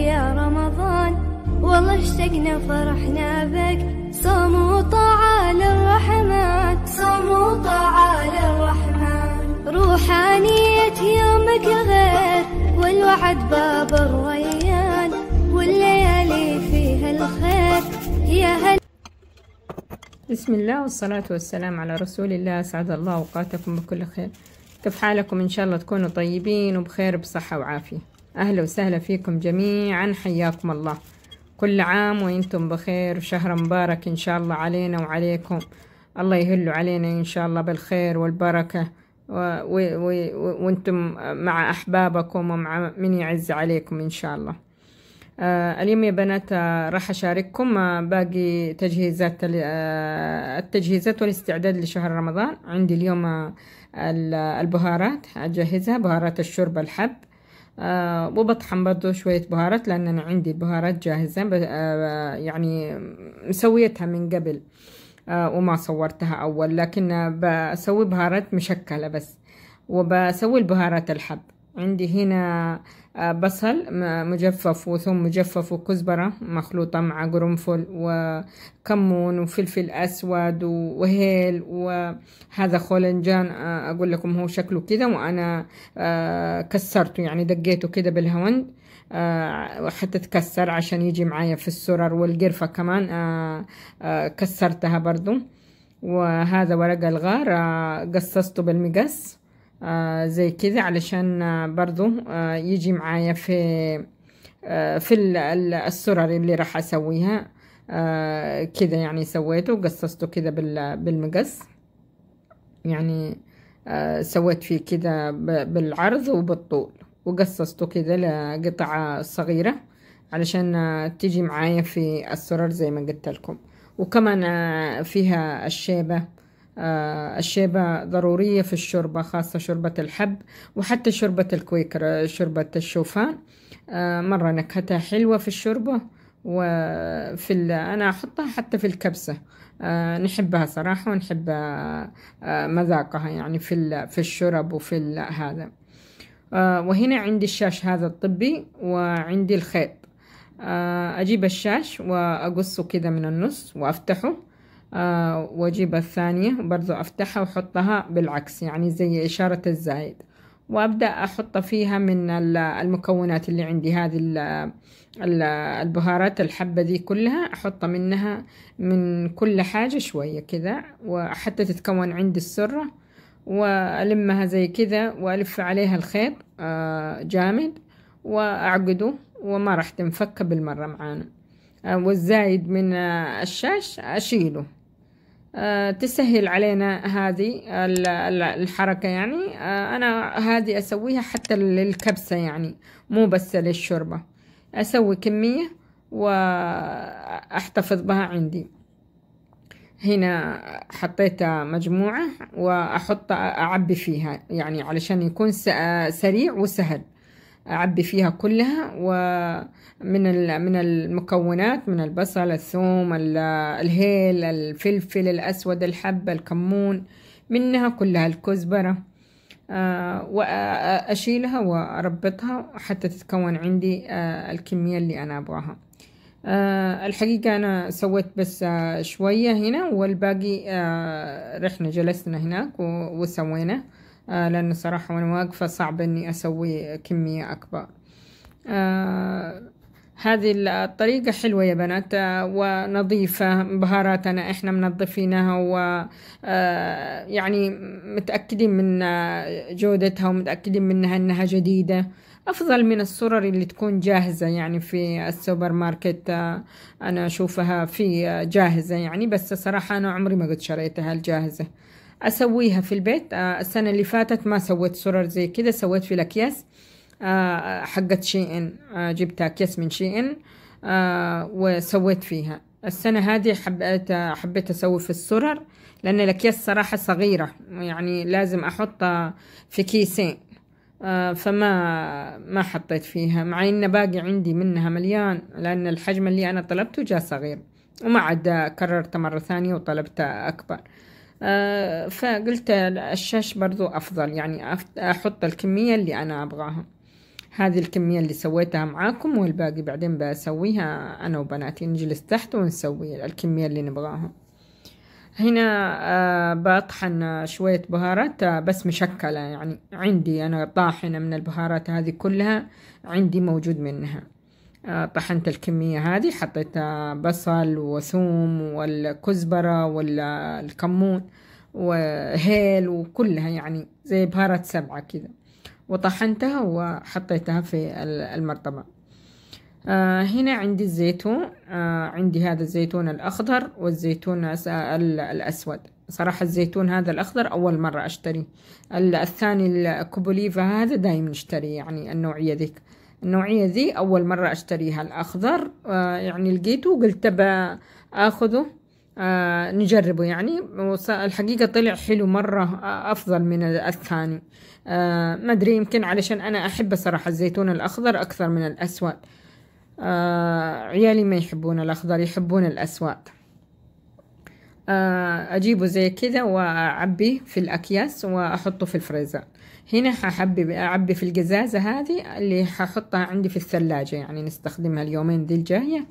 يا رمضان، والله اشتقنا فرحنا بك. صوم وطاعة للرحمن، صوم وطاعة للرحمن، روحانية يومك غير، والوعد باب الريان، والليالي فيها الخير يا هل. بسم الله والصلاة والسلام على رسول الله. أسعد الله أوقاتكم بكل خير. كيف حالكم؟ إن شاء الله تكونوا طيبين وبخير بصحة وعافية. أهلا وسهلا فيكم جميعا، حياكم الله. كل عام وإنتم بخير، وشهر مبارك إن شاء الله علينا وعليكم. الله يهل علينا إن شاء الله بالخير والبركة، وإنتم مع أحبابكم ومع من يعز عليكم إن شاء الله. اليوم يا بنات راح أشارككم باقي التجهيزات والاستعداد لشهر رمضان. عندي اليوم البهارات أجهزها، بهارات الشرب الحب، وبطحن برضو شوية بهارات لأن أنا عندي البهارات جاهزة، يعني مسويتها من قبل وما صورتها أول، لكن بسوي بهارات مشكلة بس، وبسوي البهارات الحب. عندي هنا بصل مجفف وثوم مجفف وكزبرة مخلوطة مع قرنفل وكمون وفلفل أسود وهيل، وهذا خولنجان أقول لكم هو شكله كده، وأنا كسرته يعني دقيته كده بالهوند حتى تكسر عشان يجي معايا في السرر، والقرفة كمان كسرتها برضو. وهذا ورق الغار قصصته بالمقص زي كذا علشان برضو يجي معايا في السرر اللي راح اسويها كذا، يعني سويته وقصصته كذا بالمقص، يعني سويت فيه كذا بالعرض وبالطول، وقصصته كذا لقطع صغيرة علشان تيجي معايا في السرر زي ما قلت لكم. وكمان فيها الشيبة. الشيبة ضرورية في الشوربة، خاصة شوربة الحب، وحتى شوربة الكويكر، شوربة الشوفان مرة نكهتها حلوة في الشوربة، أنا أحطها حتى في الكبسة، نحبها صراحة، ونحب مذاقها يعني في الشرب وفي هذا. وهنا عندي الشاش هذا الطبي، وعندي الخيط. أجيب الشاش وأقصه كده من النص وأفتحه، واجيب الثانية برضو افتحها واحطها بالعكس، يعني زي اشارة الزايد، وابدأ احط فيها من المكونات اللي عندي، هذه البهارات الحبة دي كلها احط منها من كل حاجة شوية كذا، وحتى تتكون عندي السرة، والمها زي كذا والف عليها الخيط جامد واعقده، وما راح تنفك بالمرة معانا. والزايد من الشاش اشيله. تسهل علينا هذه الحركة، يعني أنا هذه أسويها حتى للكبسة، يعني مو بس للشوربة، أسوي كمية وأحتفظ بها عندي. هنا حطيت مجموعة وأحط أعبي فيها، يعني علشان يكون سريع وسهل، أعبي فيها كلها، ومن المكونات من البصل، الثوم، الهيل، الفلفل الأسود الحب، الكمون، منها كلها الكزبرة، وأشيلها وأربطها حتى تتكون عندي الكمية اللي أنا أبغاها. الحقيقة أنا سويت بس شوية هنا، والباقي رحنا جلسنا هناك وسوينا، لأن صراحة وأنا واقفة صعب إني أسوي كمية أكبر. هذه الطريقة حلوة يا بنات، ونظيفة، بهاراتنا إحنا منظفينها، يعني متأكدين من جودتها، ومتأكدين منها إنها جديدة، أفضل من السرر اللي تكون جاهزة يعني في السوبر ماركت. أنا أشوفها في جاهزة يعني، بس صراحة أنا عمري ما قد شريتها الجاهزة، أسويها في البيت. السنة اللي فاتت ما سويت سرر زي كده، سويت في الأكياس حقت شيئن، جبت أكياس من شيئن وسويت فيها. السنة هذه حبيت أسوي في السرر، لأن الأكياس صراحة صغيرة، يعني لازم أحط في كيسين، فما حطيت فيها، مع إن باقي عندي منها مليان، لأن الحجم اللي أنا طلبته جاء صغير، وما عاد كررت مرة ثانية وطلبت أكبر. فقلت الشاش برضو أفضل، يعني أحط الكمية اللي أنا أبغاها. هذه الكمية اللي سويتها معاكم، والباقي بعدين بسويها أنا وبناتي، نجلس تحت ونسوي الكمية اللي نبغاها. هنا بطحن شوية بهارات بس مشكلة، يعني عندي أنا طاحنة من البهارات هذه كلها، عندي موجود منها. طحنت الكمية هذه، حطيت بصل وثوم والكزبرة والكمون وهيل وكلها، يعني زي بهارات 7 كذا، وطحنتها وحطيتها في المرطبة. هنا عندي الزيتون، عندي هذا الزيتون الأخضر والزيتون الأسود. صراحة الزيتون هذا الأخضر أول مرة أشتري، الثاني الكوبوليفا هذا دايما نشتري، يعني النوعية ذي أول مرة أشتريها. الأخضر يعني لقيته وقلت بأخذه نجربه، يعني الحقيقة طلع حلو مرة، أفضل من الثاني. ما أدري، يمكن علشان أنا أحب صراحة الزيتون الأخضر أكثر من الأسود. عيالي ما يحبون الأخضر، يحبون الأسود. أجيبه زي كذا وأعبيه في الأكياس وأحطه في الفريزر. هنا أعبي في القزازة هذه اللي ححطها عندي في الثلاجة، يعني نستخدمها اليومين ذي الجاية،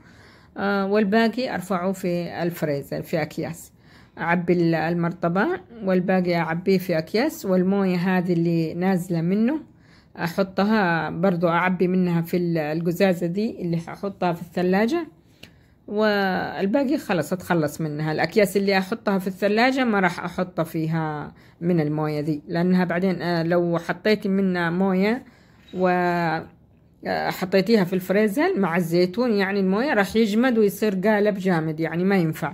والباقي أرفعه في الفريزر في أكياس. أعبي المرطبة والباقي أعبيه في أكياس، والموية هذه اللي نازلة منه أحطها برضو، أعبي منها في القزازة دي اللي أحطها في الثلاجة، والباقي خلص أتخلص منها. الأكياس اللي أحطها في الثلاجة ما راح أحط فيها من الموية دي، لأنها بعدين لو حطيت منها موية وحطيتيها في الفريزر مع الزيتون، يعني الموية راح يجمد ويصير قالب جامد، يعني ما ينفع.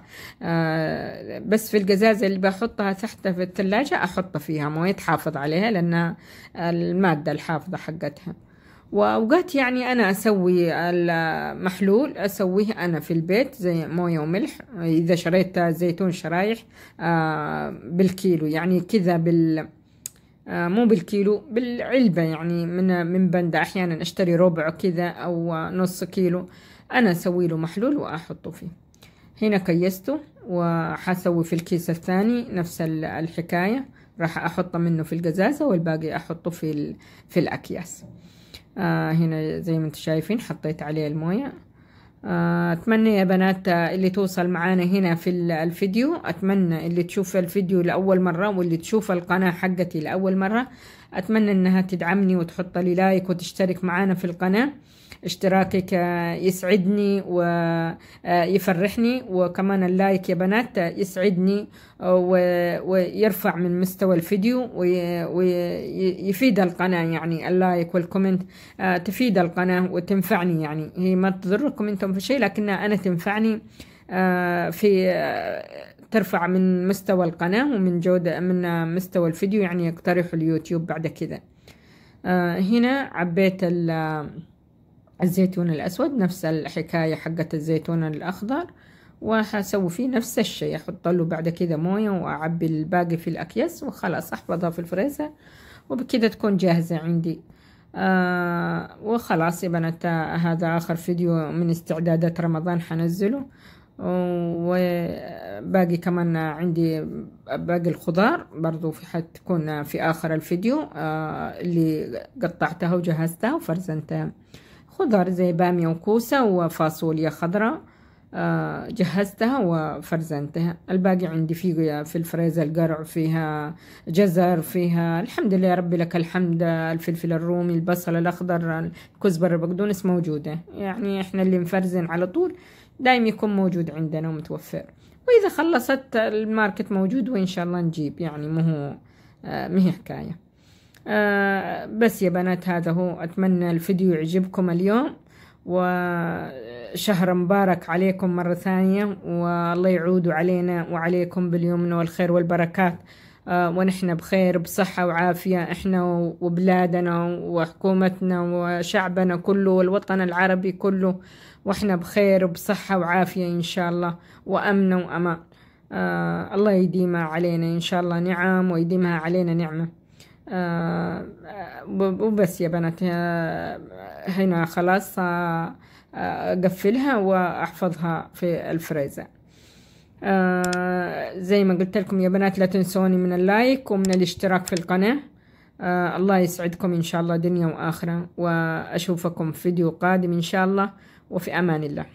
بس في القزازة اللي بحطها تحت في الثلاجة أحط فيها موية تحافظ عليها، لأن المادة الحافظة حقتها. وأوقات يعني أنا أسوي المحلول أسويه أنا في البيت زي موية وملح. إذا شريت زيتون شرايح بالكيلو، يعني كذا مو بالكيلو، بالعلبة، يعني من بندة. أحيانا أشتري ربع كذا أو نص كيلو، أنا أسوي له محلول وأحطه فيه. هنا كيسته وحسوي في الكيس الثاني نفس الحكاية، راح أحطه منه في القزازة والباقي أحطه في الأكياس. هنا زي ما انتم شايفين حطيت عليه الموية. أتمنى يا بنات اللي توصل معانا هنا في الفيديو، أتمنى اللي تشوف الفيديو لأول مرة واللي تشوف القناة حقتي لأول مرة، أتمنى أنها تدعمني وتحط لي لايك وتشترك معانا في القناة. اشتراكك يسعدني ويفرحني، وكمان اللايك يا بنات يسعدني ويرفع من مستوى الفيديو ويفيد القناة. يعني اللايك والكومنت تفيد القناة وتنفعني، يعني هي ما تضركم انتم في شيء، لكنها أنا تنفعني في ترفع من مستوى القناة ومن جودة من مستوى الفيديو، يعني يقترح اليوتيوب بعد كذا. هنا عبيت الزيتون الأسود، نفس الحكاية حقت الزيتون الأخضر، وحسوي فيه نفس الشيء، أحط له بعد كده موية وأعبي الباقي في الأكياس وخلاص أحفظها في الفريزر، وبكده تكون جاهزة عندي. وخلاص يا بنات، هذا آخر فيديو من استعدادات رمضان حنزله. وباقي كمان عندي باقي الخضار برضو حتكون في آخر الفيديو، اللي قطعتها وجهزتها وفرزنتها. خضار زي بامية وكوسة وفاصوليا خضراء جهزتها وفرزنتها. الباقي عندي في الفريزر قرع، فيها جزر، فيها الحمد لله يا ربي لك الحمد، الفلفل الرومي، البصل الأخضر، الكزبرة، البقدونس موجودة. يعني احنا اللي مفرزن على طول دايم يكون موجود عندنا ومتوفر، وإذا خلصت الماركت موجود وإن شاء الله نجيب، يعني مهي حكاية. بس يا بنات هذا هو. أتمنى الفيديو يعجبكم اليوم، وشهر مبارك عليكم مرة ثانية، والله يعود علينا وعليكم باليمن والخير والبركات، ونحن بخير بصحة وعافية، احنا وبلادنا وحكومتنا وشعبنا كله والوطن العربي كله، واحنا بخير بصحة وعافية إن شاء الله، وأمن وأمان. الله يديمها علينا إن شاء الله نعم، ويديمها علينا نعمة. وبس يا بنات، هنا خلاص أقفلها وأحفظها في الفريزر. زي ما قلت لكم يا بنات، لا تنسوني من اللايك ومن الاشتراك في القناة، الله يسعدكم إن شاء الله دنيا وآخرة، وأشوفكم في فيديو قادم إن شاء الله، وفي أمان الله.